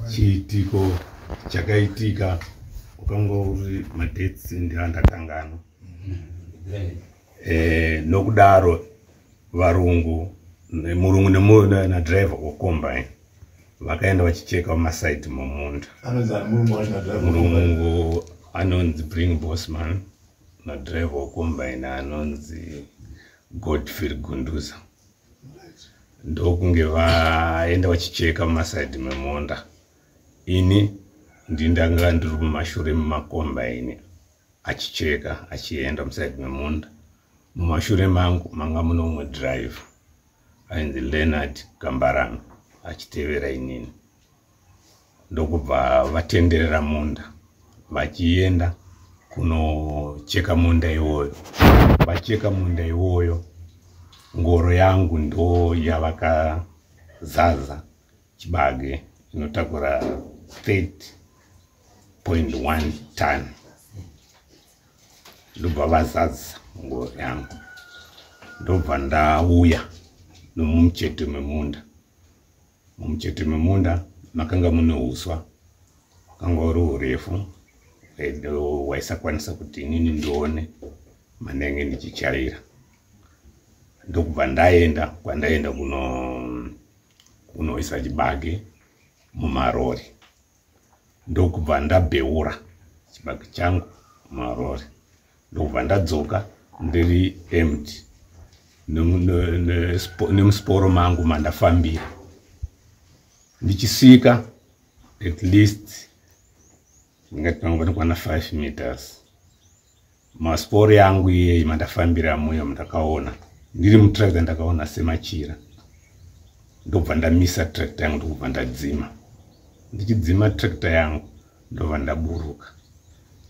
chiitiko chakaitika ukanga uri madetsi ndiandakangana nokudaro varungu murungu na driver combine vakaenda vachicheka mumaside momunda murungu anonzi Bring Bosman na driver combine anonzi Godfrey Gunduza ndokunge vaenda vachicheka mumaside memunda ini ndindanga ndiri mumashure mumakombaini achicheka achienda mumaside memunda mumashure mangu manga muno mumwe drive ainzi Leonard Kambarano achitevera inini ndokubva vatenderera munda vachienda kunocheka munda iwoyo vacheka munda iwoyo ngoro yangu ndo yavakazaza chibage inotakura 30.1 ton ndobva vazaza ngoro yangu ndobva ndauya nomumucheto memunda mumucheto memunda makanga mune uswa wakanga uri urefu waisakwanisa kuti inini ndione manenge ndichichaira ndokubva ndaenda kwandaenda kunoisa chibage mumarori ndokubva ndabheura chibage changu mumarori ndokubva ndadzoka ndiri empty nemusporo mangu mandafambira ndichisvika at least ndingatikwana 5 meters masporo yangu iyeyi mandafambira muyo ndakaona ndiri mutractor ndakaona semachira ndobva ndamisa tractor yangu ndokubva ndadzima ndichidzima tractor yangu ndobva ndaburuka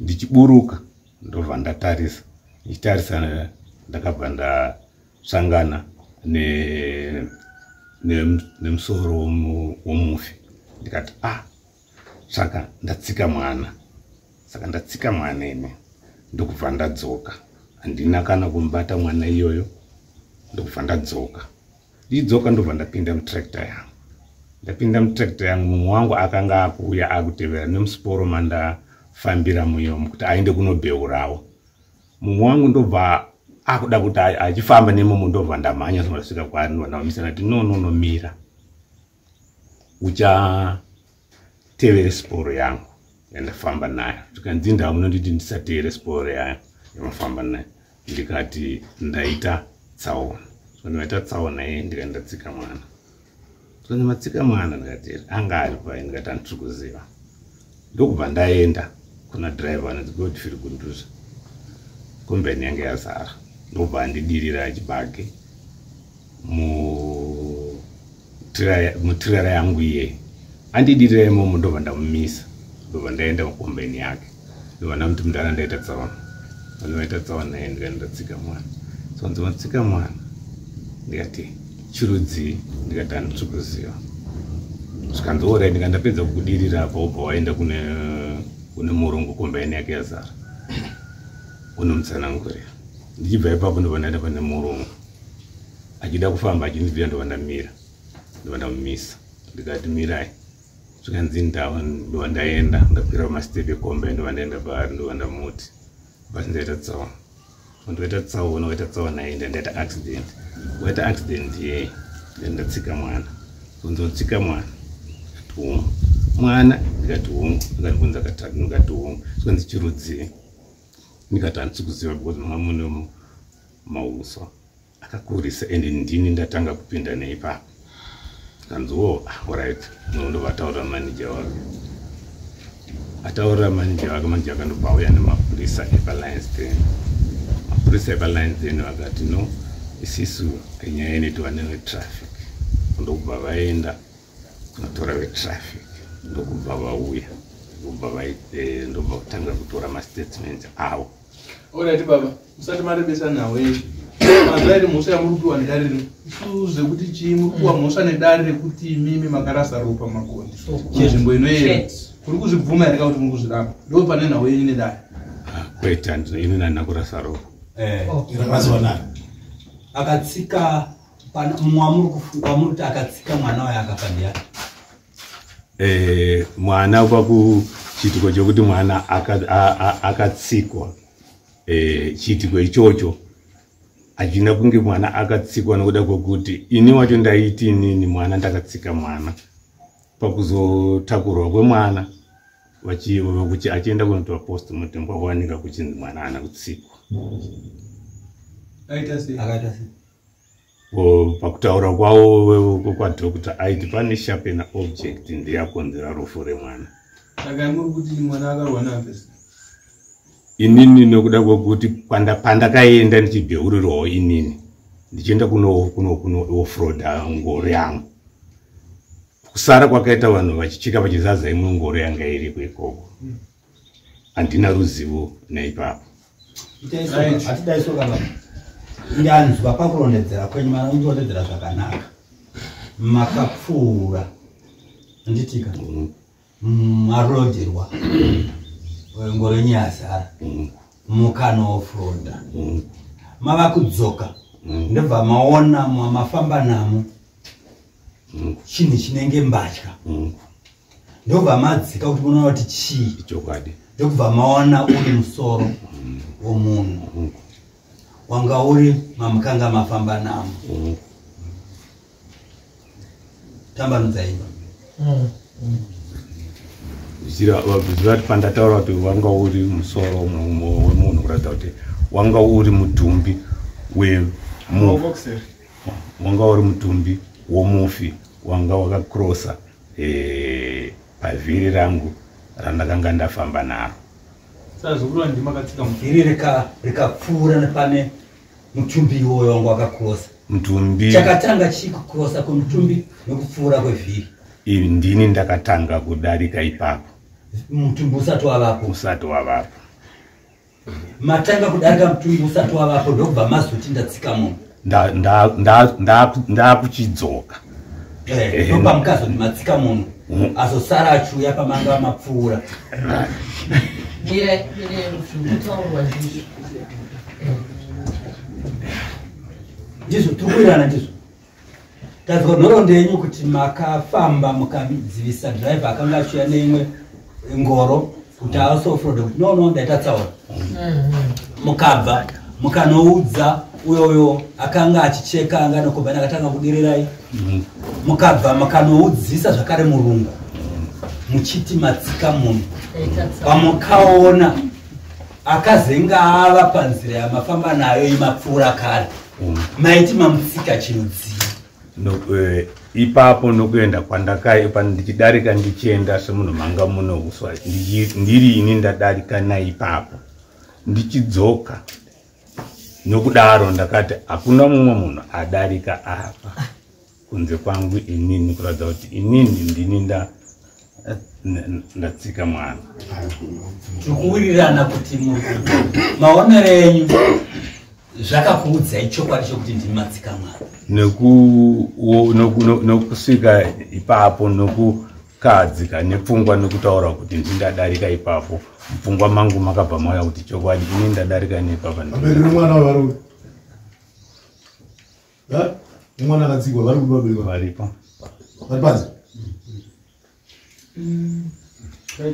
ndichiburuka ndobva ndatarisa ndichitarisa ndakabva ndasangana nemusoro womufi ndikati saka ndatsika mwana ine ndokubva ndadzoka handina kana kumbata mwana iyoyo ndokubva ndadzoka ndidzoka ndobva ndapinda mutractor yangu mumwe wangu akanga akuuya akutevera nemusiporo mandafambira muyo kuti aende kunobheurawo mumwe wangu ndobva akuda kuti achifamba nemomo ndobva ndamhanya somasvika kwaari ndovandamisana kuti no mira uchatevere siporo yangu yandafamba nayo tikanzi ndau munonditi ndisatevere siporo yayo yamafamba nayo ndikati ndaita tsaona ndimaita tsaona iye ndikandatsika mwana ndimatsika mwana ndikati anga ari pai ndikati handiri kuziva ndokubva ndaenda kuna driver anonzi Godfrey Gunduza kombeni yange yazara ndobva ndidirira chibage mutirara yangu iye andidirira imomo ndobva ndamumisa ndobva ndaenda mukombeni yake ndobva ndamuti mudara ndaita tsaona ndimaita tsaona iye ndikandatsika mwana so ndimatsika mwana ndikati chirudzii ndikati handiri kuziva zvikanzoora ndikandapedza kudirira apa ubva waenda kune murungu kombeni yake yazara unomutsanangurira ndichibva ipapo ndobva ndaenda pane murungu achida kufamba achindibvira ndobva ndamira ndobva ndamumisa ndikati mirai zvikanzi ndava ndobva ndaenda ndakwira pamastep ekombe ndobva ndaenda paari ndobva ndamuti basi ndaita tsaona ndoita tsaona waita tsaona iye ndaita accident waita accident ye ndandatsika mwana kunzotsika mwana ndikati hungu ndikatibvunza katatu ndikati hungu zvikanzi chirudzii ndikati handisi kuziva because manga mune mauswa akakurisa ende ndini ndatanga kupinda neipapo kanziwo alright ndobva ataurira manager wake manager akandobva auya nemapurisa epalionsden mapurisa epalionsden vakati no isisu nyaya inoitwa nevetraffic ndokubva vaenda kunotora vetraffic ndokubva vauya ndobva kutanga kutora mastatements avo. Alright baba, musati marebesa nawe mazvairi mhosva yamuripiwa nedare isuze kuti chii muripiwa mhosva nedare rekuti mimi makarasa ropa makondi chezvimbo inoyera kuri kuzvibvuma here kuti muri kuzviramba ndo pane nhau yenyu nedare kwete ini nandina kurasa ropa ramaziwana akatsika mumwe wamuri kuti akatsika mwana wayo akafa ndiyani mwana pakuchitiko chokuti mwana akatsikwa chitiko ichocho achina kunge mwana akatsikwa nokuda kwokuti ini wacho ndaiti inini mwana ndakatsika mwana pakuzotakurwa kwemwana vachi achienda kunotora postmortem kwakuwanika kuchinzi mwana haana kutsikwa. Pakutaura kwavo kwadhokota aiti pane sharpen object ndiyakonzera rufu remwana. Saka muri kuti mwana akarwa napesa? Inini nokuda kwokuti pandakaenda ndichibheurirwawo inini ndichienda kunofroda ngoro yangu, kusara kwakaita vanhu vachichika vachizaza imwe ngoro yanga iriko ikoko, handina ruzivo naipapo. Hatidaisoka ndanzwa pakurondedzera kwenyu marondedzera zvakanaka makapfuura nditika maroderwa ngoro yenyu yazara mukanofroda mava kudzoka ndobva maona mafamba namo chinhu chinenge mbatya ndobva madzika kuti munoona kuti chii chokwadi, ndobva maona uri musoro womunhu wanga uri mamukanga mafamba namo tambanudzaiva zvichirati pandataura kuti wanga uri musoro wemunhu kuratidza kuti wanga uri mutumbi wanga uri mutumbi womufi wanga wakakrosa pavhiri rangu randakanga ndafamba naro. Vhiri rikapfuura nepane mutumbi iwoyo wanga wakakrosa. Mutumbi chakatanga chikukrosa kumutumbi nokupfuura kwevhiri. Ndini ndakatanga kudarika ipapo. Mutumbi usati wavapo. Usati wavapo. Matanga kudarika mutumbi usati wavapo ndobva mazoti ndatsika munhu. Ndakuchidzoka. Ndopa mukazoti matsika munhu azosara achiuya pamanga mapfuura. Ndizvo tikuwirirana ndizvo. Tadzwa nhoroondo yenyu kuti makafamba mukadzivisa driver akanga achiuya neimwe ngoro kuti asofroda kuti no ndaita tsaona. Mukabva mukanoudza uyoyo akanga achicheka anga nokobva akatanga kudirerai. Mukabva mukanoudzisa zvakare murungu muchiti matsika munhu pamukaona akazenga ava panzira yamafamba nayo imapfuura kare maiti mamutsika chirudziva. Ipapo nokuenda kwandakaipa ndichidarika ndichienda semunhu manga muno uswa ndiri ini ndadarika naipapo ndichidzoka nokudaro ndakati hakuna mumwe munhu adarika apa kunze kwangu inini kuratidza kuti inini ndini ndatsika mwana. Tikuwirirana kuti maonero enyu zvakakuudzai chokwadi chokuti ndini matsika mwana. Nokusvika ipapo nokukadzika nepfungwa nokutaura kuti ndindadarika ipapo mupfungwa mangu makabva mauya kuti chokwadi ini ndadarika nepapa. Mwana warume. Mwana akatsikwa vari kubabirwa varipo. Vari panze.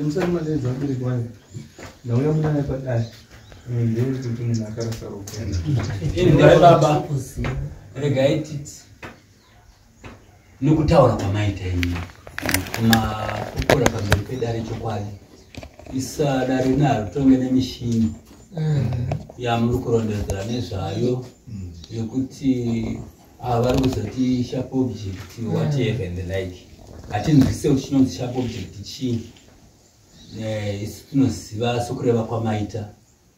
Musati madedza wabereki wangu ndauya munana padai ndezi kuti munhu akarasa rukenda. Ndai baba regai titi nokutaura kwamaita inyu kumakukura pamberi pedare chokwadi isa dare naro tonge nemishini yamuri kurondedzera nezvayo yekuti vari kuzoti sharp object whatever and the like hatinzwise kuti chinonzi sharp object chii isi tinoziva sokureva kwamaita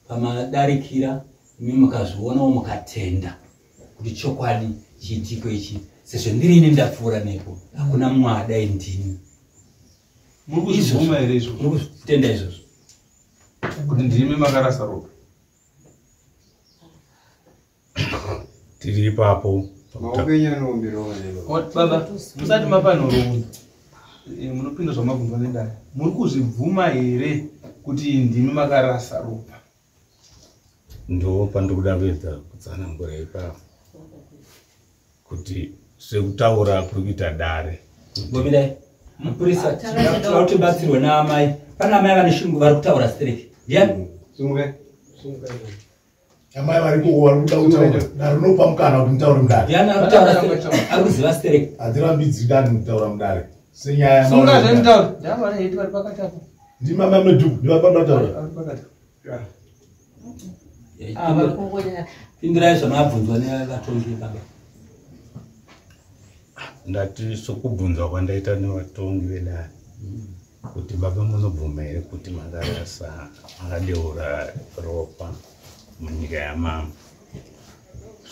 pamadarikira imi mukazvionawo mukatenda kuti chokwadi chiitiko ichi sezvo ndiri ine ndapfuura nepo hakuna mumwe adai ndini. Muri kuzvivuma here izvozvo? Muri kutenda izvozvo kuti ndimi makarasa ropa? Tiri ipapo. Baba, musati mapa nhoroondo munopinda zvamabvunzwa nendaya, muri kuzvibvuma here kuti ndimi makarasa ropa? Ndo pandikuda kuedza kutsanangura ipapo kuti sekutaura kuri kuita dare gomidai mupurisa tibatsirwe naamai. Pana amai vane shungu vari kutaura straight. Ndiani? Amai varipo vari kuda kutaura. Dare rinopa mukana kuti mutaure mudare. Ndiani ari kutaura straight? Ari kuziva straight. Hatirambidzi dani kutaura mudare. Senyaya Sunga zvemutaura. Ndava neiti vari pakati apo. ndimama medhuku ndivapanda kutaura. Pindirai zvamabvunzwa nevatongi baba. Ndati sokubvunzwa kwandaita nevatongi vedare kuti baba munobvuma here kuti makarasa akadeura ropa munyika yamama.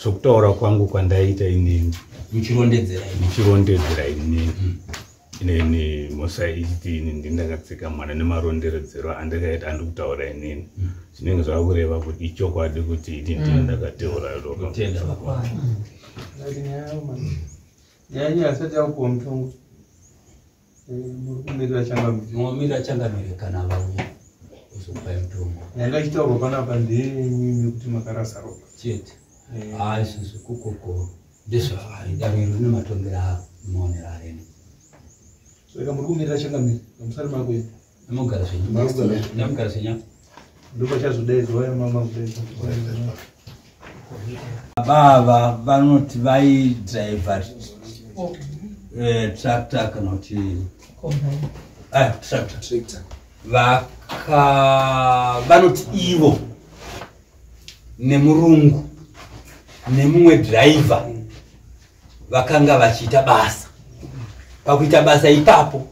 Sokutaura kwangu kwandaita inini muchirondedzera inini musaiti ini ndindakatsika mwana nemaronderedzero andakaita andikutaura inini zvinenge zvava kureva kuti ichokwadi kuti ini ndindakateura ropa. Nyanya asati yakupuwa mutongo. Murikumira changamire. Mwamira changamire kana vauya uzopa mutongo. Nyanga chitaurwa panapa ndenyinyi kuti makarasa ropa. Chete. Isusu kukoko ndizvo daniro nematongera muonera areno. Saka murikumira changamire. Musari mako ino. Namugara zvenya. Ndipo chazodaidzwa mama kudaidza. Baba vanoti vaidriver tractor kana kuti tractor vanoti ivo nemurungu nemumwe driver vakanga vachiita basa. Pakuita basa ipapo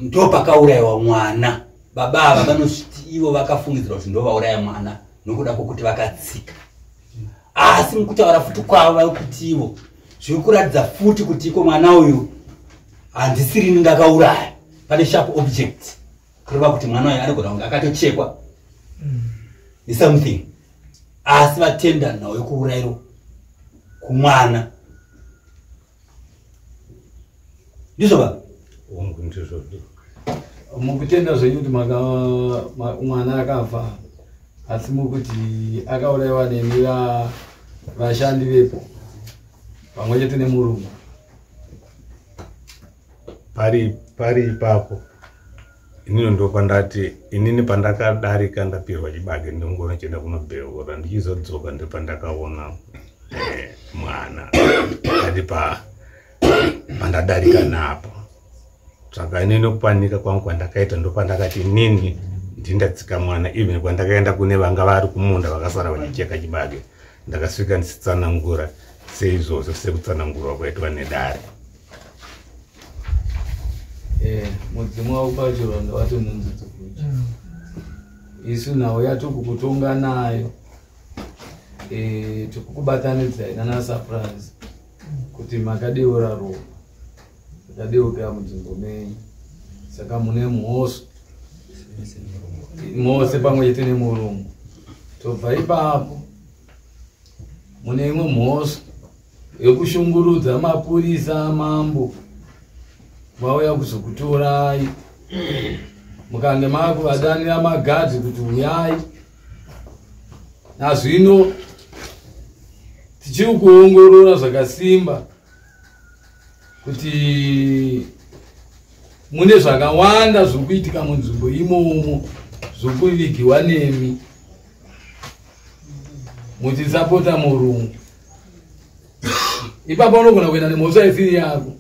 ndo pakaurayiwa mwana. Baba ava vanoti ivo vakafungidzira kuti ndo vauraya mwana nokuda kwokuti vakatsika. Asi mukutaura futi kwavo kuti ivo zviri kuratidza futi kuti iko mwana uyu handisirini ndakauraya. Pane sharp object kureva kuti mwana uyu anogona kunge akatochekwa something. Asi vatenda nhau yekuurayiro kumwana. Ndizvo baba? Mukutenda zvenyu kuti mwana akafa asi mukuti akaurayiwa nemi vashandi vepo pamwe chete nemurungu. Pari ipapo inini ndo pandati inini pandakadarika ndapirwa chibage ndongona chienda kunobheura ndichizodzoka ndepandakaona mwana ati pandadarika napo. Saka inini kupanika kwangu kwandakaita ndo pandakati nini ndindatsika mwana even kwandakaenda kune vanga vari kumunda vakasara vanicheka chibage ndakasvika ndisitsanangura seizvozvo sekutsanangurwa kwaitwa nedare. Mudzimu waupa chironda watononzidzo kuti isu nhau yatokukutonga nayo tikukubatanidzai nana surprise kuti makadeura ropa makadeukira munzvimbo menyu. Saka mune mhoso mose pamwe chete nemurungu. Tobva ipapo mune imwe mhoso yekushungurudza mapurisa amambo vauya kuzokutorai. Mukange makuvadanira magadhi kuti uyai. Nazvino tichiri kuongorora zvakasimba kuti mune zvakawanda zviri kuitika munzvimbo imomo zvokuvigiwa nemi muchisapota murungu. Ipapo unogona kuenda nemhosva isiri yako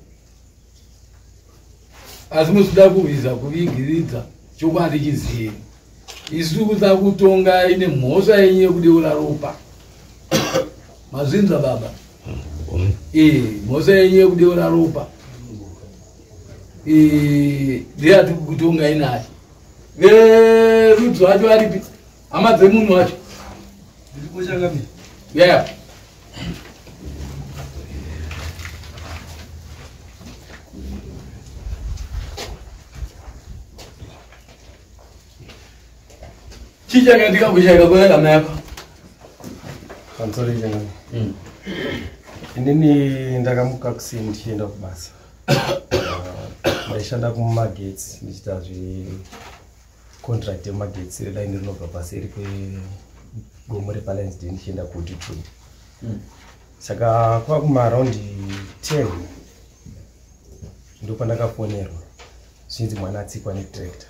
asi muchida kuhwiza kuvigiridza chokwadi chizii. Isu kuda kutonga ine mhosva yenyu yekudeura ropa. Mazvinza baba? Mhosva yenyu yekudeura ropa ndiye ati kutonga inayo. Verudzi wacho varipi? Hama dzemunhu wacho chichakandika kushaka kwaka mapa kansori jana. Inini ndakamuka kusini ndichienda kubasa. Ndaishanda kumagetsi ndichita contract yemagetsi redaini rinobva pasi iri kwegomo rePalainsd ndichienda kuDetroit. Saka kwakumaraundi 10 ndopandakafonerwa zvinzi mwana atsikwa netractor.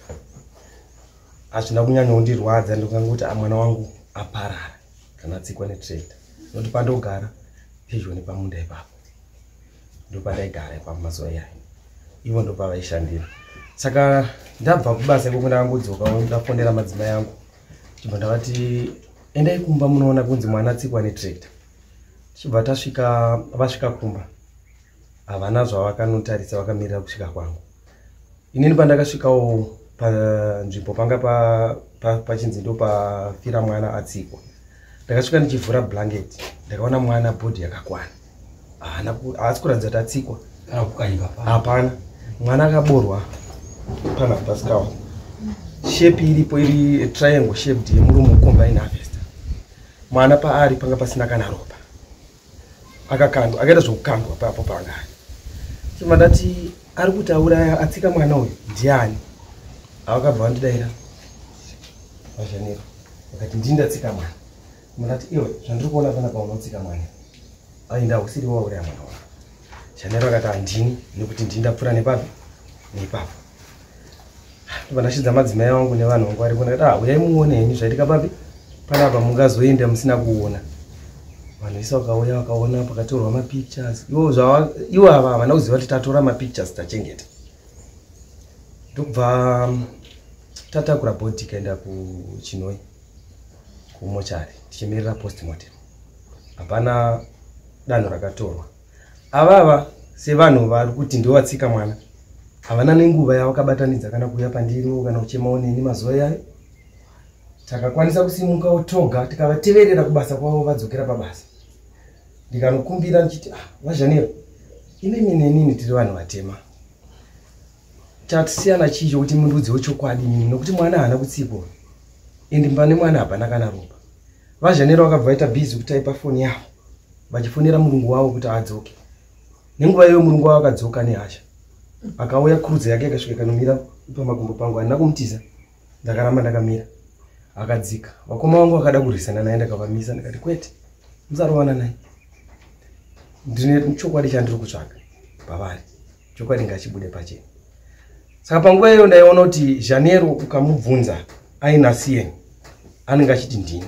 Hazvina kunyanya kundirwadza, ndikangoti mwana wangu aparara kana atsikwa netractor. Nokuti pandogara pedyo nepamunda ipapo ndopandaigara ipapo mazuva iyayo, ivo ndopavaishandira. Saka ndabva kubasa ikoko ndakangodzoka ndafonera madzimai angu chibva ndakati endai kumba munoona kunzi mwana atsikwa netractor. Chibva tasvika, vasvika kumba havana zvavakanotarisa, vakamirira kusvika kwangu. Inini pandakasvikawo panzvimbo panga pachinzi ndo pafira mwana atsikwa, ndakasvika ndichivhura blanket ndakaona mwana bhodhi yakakwana, haasi kuratidza kuti atsikwa, hapana. Mwana akaborwa pana pasikawa, shape iripo iri triangle shaped yemurume combine harvest. Mwana paari panga pasina kana ropa, akakandwa, akaita zvokukandwa papo panga. Chima ndati ari kutaura atsika mwana uyu ndiani? Avakabva vandidaira vazhaniro vakati ndindatsika mwana. Ndati iwe zvandiri kuona pana paunotsika mwana ainda usiri wauraya mwana wako. Zhaniro akati handini, nekuti ndindapfuura nepapi nepapo. Ndashidza madzimai angu nevanhu vangu vari kuona kuti uyai muone henyu zvaitika papi panapa, mungazoenda musina kuona. Vanhu vese vakauya vakaona pakatorwa mapictures. Ivo ava havana kuziva kuti tatora mapictures tachengeta. Ndokubva tatakura bhodhi tikaenda kuChinoi kumochari tichimirira postmortem. Hapana danho rakatorwa. Avava sevanhu vari kuti ndovatsika mwana, havana nenguva yavakabatanidza kana kuuya pandiro kana kuchemawo neni mazuva iyayo. Takakwanisa kusimukawo toga tikavateverera kubasa kwavo vadzokera pabasa. Ndikanokumbira ndichiti vazhaniro, inini nenini tiri vanhu vatema, chatisiyana chicho kuti mundudzi wechokwadi nokuti mwana haana kutsikwa ende pane mwana hapana kana ropa. Vazhaniro vakabva vaita bhizi kutaipa foni yavo vachifonera murungu wavo kuti adzoke. Nenguva iyo murungu wavo akadzoka nehasha, akauya kurudza yake akasvika kanomira pamakumbo pangu, handina kumutiza, ndakaramba ndakamira. Akadzika, vakoma vangu vakada kurwisana naye, ndakavamisa ndikati kwete, musarowana naye, ndine chokwadi chandiri kutsvaka pavari, chokwadi ngachibude pachena. Saka panguva iyo ndaiona kuti Zhanero ukamubvunza aina CN anenge achiti ndini,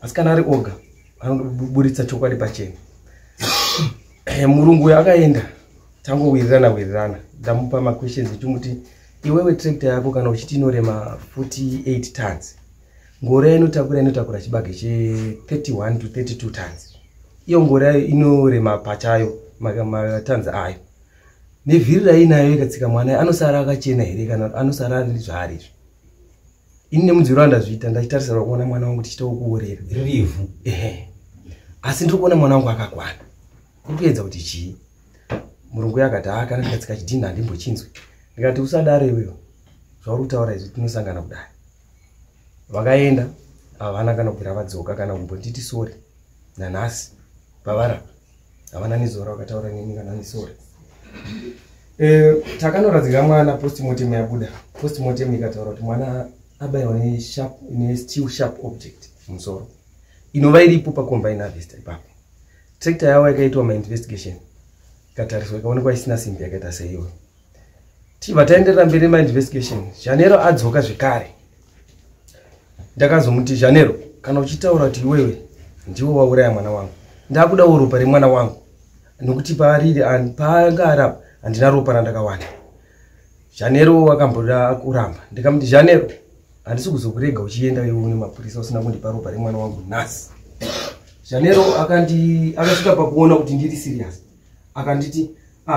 asi kana ari oga anoburitsa chokwadi pachena. Murungu uyo akaenda, tangowirirana, ndamupa maquestions echumuti iwewe tractor yako kana uchiti inorema 48 tons, ngora inotakura chibage che31 to 32 tons. Iyo ngora inorema pachayo matons ayo. Nevhiri rainayo ikatsika mwana anosara akachena here kana anosara ari zvaari izvo. Ini nemudziro wandazviita ndachitarisirwa kuona mwana wangu tichitawo kuorera rivhu. Asi ndiri kuona mwana wangu akakwana. Kutoedza kuti chii? Murungu yakati kana ndikatsika chidhini handimbochinzwi. Ndikati usadare iwewe, zvauri kutaura izvi tinosangana kudai. Vakaenda havana kana kupira vadzoka kana kumbonditi sori nanhasi pavara havana nezora vakataura neni kana nesori. Takanoradzika mwana, postmortem yabuda. Postmortem ikataura kuti mwana abayiwa nesteel sharp object mumusoro inova iripo pacombine harvester ipapo. Tractor yavo yakaitwa mainvestigation, ikatariswa ikaonekwa isina simbi yakaita seiyo. Tibva taenderera mberi mainvestigation, Zhanero adzoka zvekare. Ndakazomuti Zhanero, kana uchitaura kuti iwewe ndiwo wauraya mwana wangu, ndakudawo ropa remwana wangu, nokuti paariri paanga arapa handina ropa randakawana. Zhanero akamboda kuramba. Ndikamuti Zhanero, handisi kuzokurega uchienda iwe une mapurisa usina kundipa ropa remwana wangu nhasi. Zhanero akasvika pakuona kuti ndiri serious, akanditi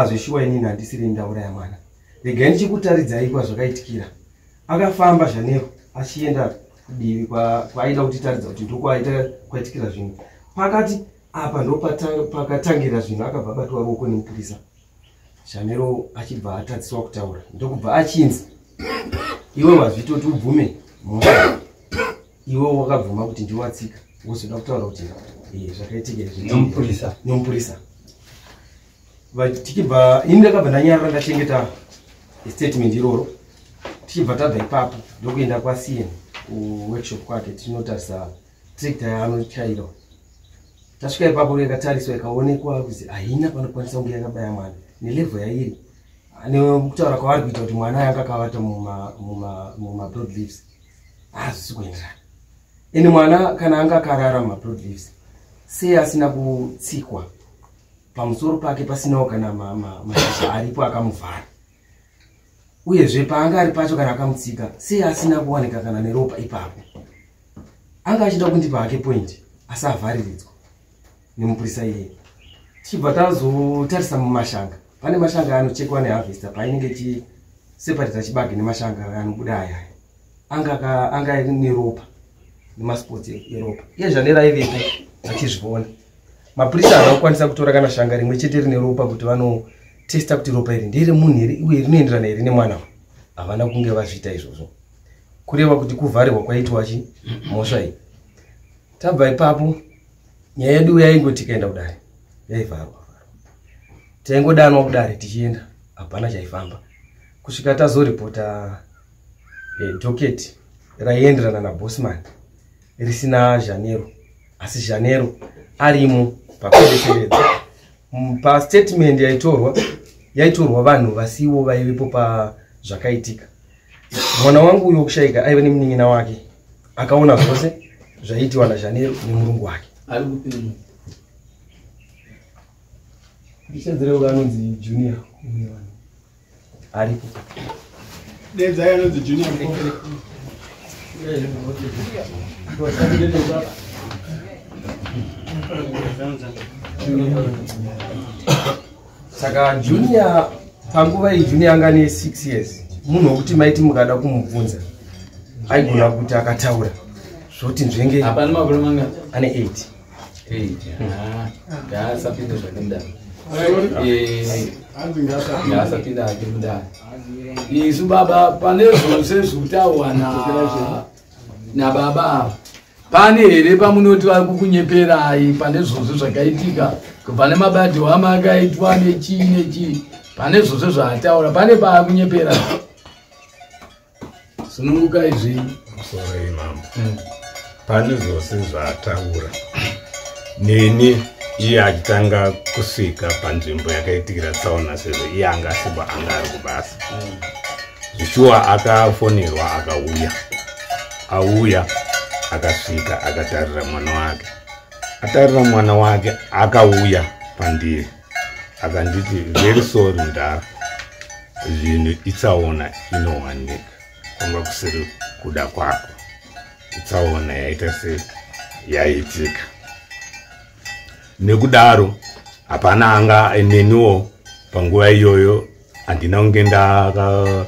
zveshuwa inini handisiri ndauraya mwana, regai ndichikutaridzai kwazvakaitikira. Akafamba Zhanero achienda kudivi kwaaida kutitaridza kuti ndokwaita kwaitikira zvinhu. Pakati apa ndo pakatangira zvinhu, akabva abatwa ruoko nemupurisa. Zhanero achibva atadziswa kutaura, ndokubva achinzi iwe wazvitoti ubvume mwana, iwe wakabvuma kuti ndiwatsika, wozoda kutaura kuti zvakaitika nomupurisa. Tichibva ini ndakabva ndanyarara ndachengeta statement iroro. Tichibva tabva ipapo ndokuenda kwaCN kuworkshop kwake tinotarisa tractor yaanochaira. Tasvika ipapo yakatariswa ikaonekwa kuti haina panokwanisa kunge yakabaya mwana nelevel yairi nekutaura kwavari kuita kuti mwana yanga akavata muma-broadleaves hazvisi kuenderana. Ini mwana kana anga akarara muma-broadleaves sei asina kutsikwa pamusoro pake pasinawo kana mashizha aripo akamuvhara, uyezve paanga ari pacho kana akamutsika sei asina kuwanika kana neropa ipapo. Anga achida kundipa hake point asi avhariridzwa nemupurisa iye. Tichibva tazotarisa mumashanga, pane mashanga anochekwa neharvesta painenge separidza chibage nemashanga anobuda aya anga neropa nemaspots eropa. Iye zvanera aivepo achizviona. Mapurisa havana kukwanisa kutora kana shanga rimwe chete rine ropa kuti vanotesta kuti ropa iri ndere munhu here uye rinoenderana here nemwana. Havana kunge vazviita izvozvo, kureva kuti kuvharirwa kwaitwa mhosva iyi. Tabva ipapo nyaya yedu yaingoti ikaenda kudare yaivharwa, taingodanwa kudare tichienda, hapana chaifamba kusvika tazoripota doketi raienderana naBosman risina Janero, asi Janero arimo pakudeteredza. Pastatement yaitorwa vanhu vasiwo vaivepo pazvakaitika. Mwana wangu uyo kushaika aiva nemunin'ina wake, akaona zvose zvaitiwa naJanero nemurungu wake. ari kupinda Ichenzerero anonzi Junior aripo. Denza anonzi Junior. Saka Junior panguva iyi Junior anga ne 6 years. Munhu wokuti maiti mukada kumubvunza aigona kuti akataura zvoti nzvenge hapana makore manga ane 8. ngaasapinda zvakendaro ngaasapinda hake mundani. Isu baba pane zvose zvekutaurwa nababa ava pane here pamunoti vari kukunyeperai pane zvose zvakaitika kubva nemabadhiro amakaitwa nechii pane zvose zvaataura pane paakunyepera sununguka izvi Sorry mama. Pane zvose zvataura neni iye achitanga kusvika panzvimbo yakaitikira tsaona sezvo iye anga asiba anga ari kubasa. Zvishuwa akafonerwa auya akasvika akatarira mwana wake akauya pandiri akanditi very sorry ndara, zvinhu itsaona inowanika kwanga kusiri kuda kwako, itsaona yaita seyaitika. Nekudaro hapana anga neniwo panguva iyoyo handina kunge ndakabvisa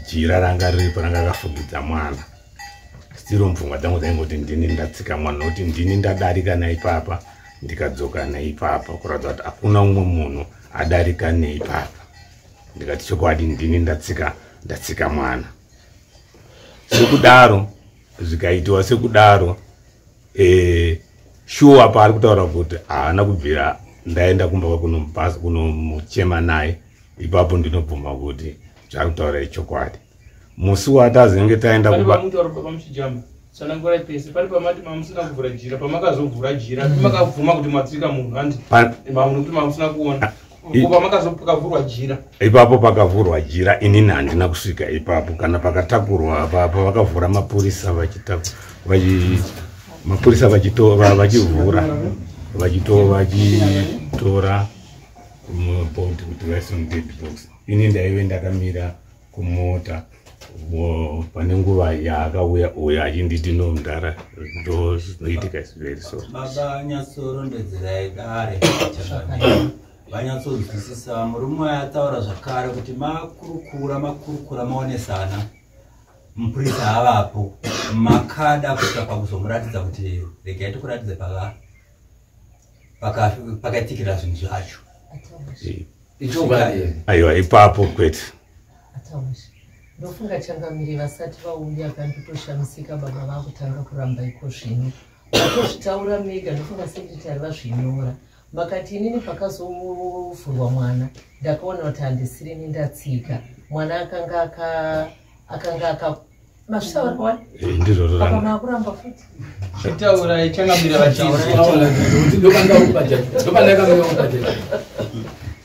jira ranga riripo ranga rakafugidza mwana. Stiro mupfungwa dzangu dzaingoti ndini ndatsika mwana nokuti ndini ndadarika naipapa ndikadzoka naipapa, kuratidza kuti hakuna umwe munhu adarika neipapa. Ndikati chokwadi ndini ndatsika mwana. Sekudaro zvikaitwa sekudaro shuwa paari kutaura kuti haana kubvira ndaenda kumba kunomuchema naye, ipapo ndinobvuma kuti zvari kutaura chokwadi. Musi watazenge taenda sanangora pese pari pamati mamusina kuvhura jira, pamakazovhura jira pamakabvuma kuti matsika munhu handi kuti mamusina kuona pamakazokavhurwa jira, ipapo pakavhurwa jira. Inini handina kusvika ipapo kana pakatakurwa apapo vakavhura mapurisa vachivhura vachitora mubhodi kuti vaise mudead box. Ini ndaive ndakamira kumota pane nguva yaakauya uyo achinditi nomundara ndozvinoitika very sorry. Baba nyatsorondedzerai dare vanyatsodzwisisa murume ataura zvakare kuti makurukura maonesana mupurisa havapo makada kusvika pakuzomuratidza kuti regai tikuratidze pakaitikira zvinhu zvacho. Aiwa ipapo kwete ndofunga changamire vasati vauya kandotoshamisika baba vakutanga kuramba iko zvino vatozvitaura mega. Ndofunga sekretari vazvinyora makati inini pakazovhurwa mwana ndakaona kuti handisiri nindatsika mwana akanga masvitaurwa apa makuramba futi chitaura changamire ndopandakameokaje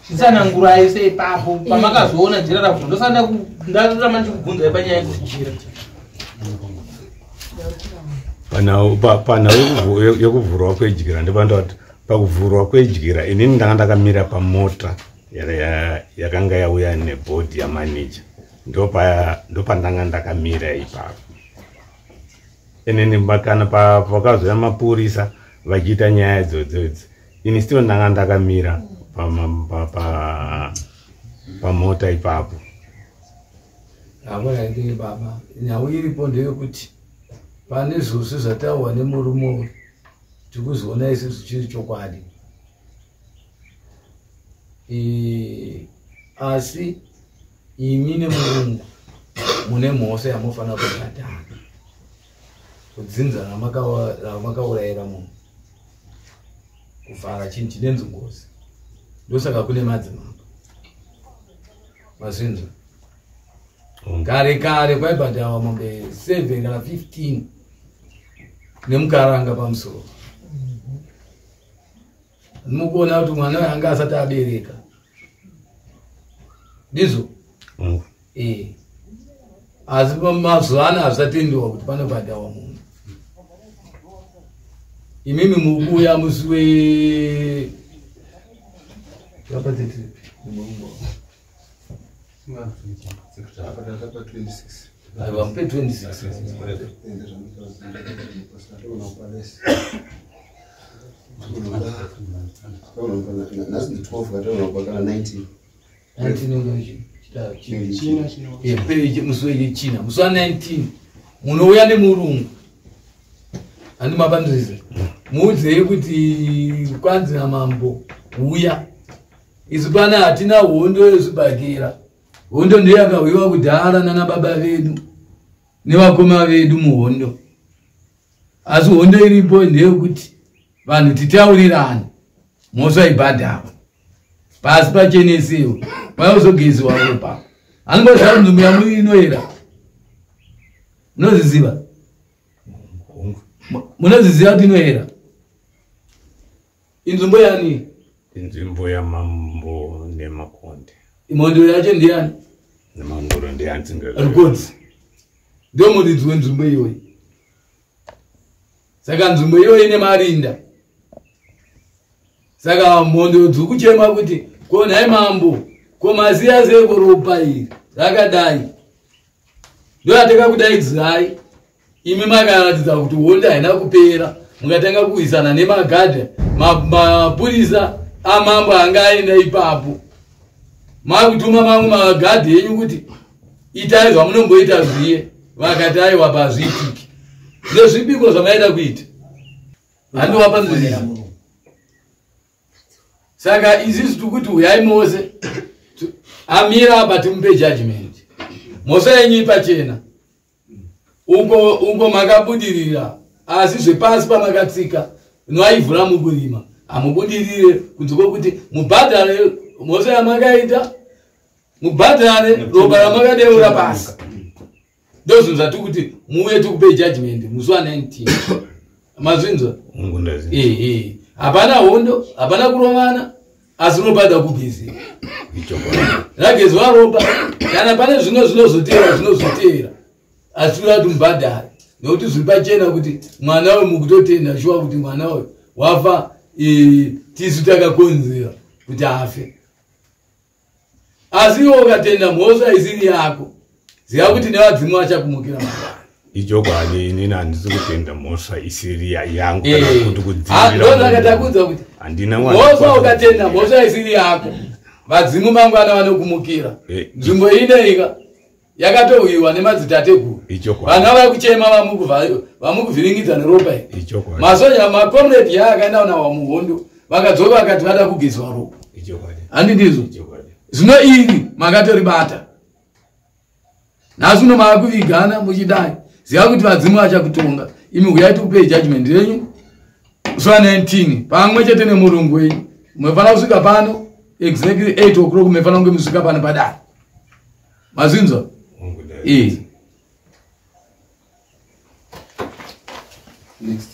chisanangura aise ipapo pamakazoona jira rakuto ndosanda ndarama ndikubvunza panyaya yekuchira pana yekuvhurwa kwedyira ndipanda kuti pakuvhurwa kwedyira inini ndanga ndakamira pamota yakanga yauya nebhodhi yamaneja ndopandanga ndakamira ipapo inini kana pakazoya mapurisa vachiita nyaya dzodzodzi ini still ndanga ndakamira pamota ipapo. Abona ndi baba nyawo iripo ndeyekuti pane zvose zvataurwa nemurume tikuzoona isusu chiri chokwadi asi imi nemurungu mune mhosva yamufanira kubhadhara kudzinza ramakaurayira munhu kuvhara chinhu chinenzi ngozi ndosaka kune madzimambo mazvinzo kare kwaibhadharwa mombe 7 kana 15 nemukaranga pamusoro mukuona kuti mwana wanga asati abereka ndizvo asi mazuva ano hazvisatendewa kuti panobhadharwa munhu imimi mukuya musi Vamupe 26. China musuwa 19 munouya nemurungu andi mapandirize muudze kuti kwanzi namambo uya isu pana hatina hondo yezvibhakira hondo ndiyo yakawiwa kudhara nana baba vedu nevakoma vedu muhondo asi hondo iripo ndeyekuti vanhu titaurirane mhosva ibhadharwa pasi pachenesewo panozogeziwa ropa anongozvaro nzvimbo yamuinoera munoziziva kuti inoera inzvimbo yani inzvimbo yamambo nemakonde imondo yacho ndiyani nemangoro ndiyanzirekodzi ndio muridzi wenzvimbo iyoyi saka nzvimbo iyoyi ine marinda saka mhondo dzikuchema kuti konhai mambo komaziya seko ropa iri rakadai ndo atakakudaidzirai imi makaratidza kuti hondo haina kupera mukatanga kuisana nemagadha mapurisa amambo anga aenda ipapo makutuma mamwe magadhi enyu kuti itai zvamunomboita zviye vakati aiwa pazviitiki ndezvipiko zvamaida kuita handiwapanzirisa saka izisi tikuti uyai mose amira apa timupe judgment mose yenyu pachena uko makabudirira asi zvepasi pamakatsika noaivhura mukurima hamubudirire kunze kwokuti mubhadhare mose yamakaita mubhadhare ropa ramakadeura pasi ndozvinhu zvatikuti muuye tikupe judgment musi wa 19 mazvinzwa hapana hondo hapana kurovana asi rinobhadha kugezera ragezwa ropa kana pane zvino zvinozotera asi tinoda kuti mubhadhare nekuti zviri pachena kuti mwana we mukutotenda shuwa kuti mwana we wafa tisu takakonzera kuti afe asi iwo ukatenda mhosva isiri yako ziva kuti nevadzimu vachakumukira mangwana ichokwadi inini handisi kutenda mhosva isiri yangu kuti kudzivirandozvakatakudza kuti mhosva ukatenda mhosva isiri yako vadzimu mangwana vanokumukira nzvimbo ineika yakatohwiwa nemadzitateguru vanhu ava kuchema vamukuvhiringidza neropa iri masoja makomredi yaakaenda nawa muhondo vakadzoka vakati vada kugezwa ropa handi ndizvo zvino iri makatoribata nhasi uno maakuvigana muchidai ziva kuti vadzimu vachakutonga imi huyai tikupe judgment yenyu zuva 19 pamwe chete nemurungu wenyu mumefanira kusvika pano exactly 8 o'clock mumefanira kunge musvika pano padare mazvinzwa Next.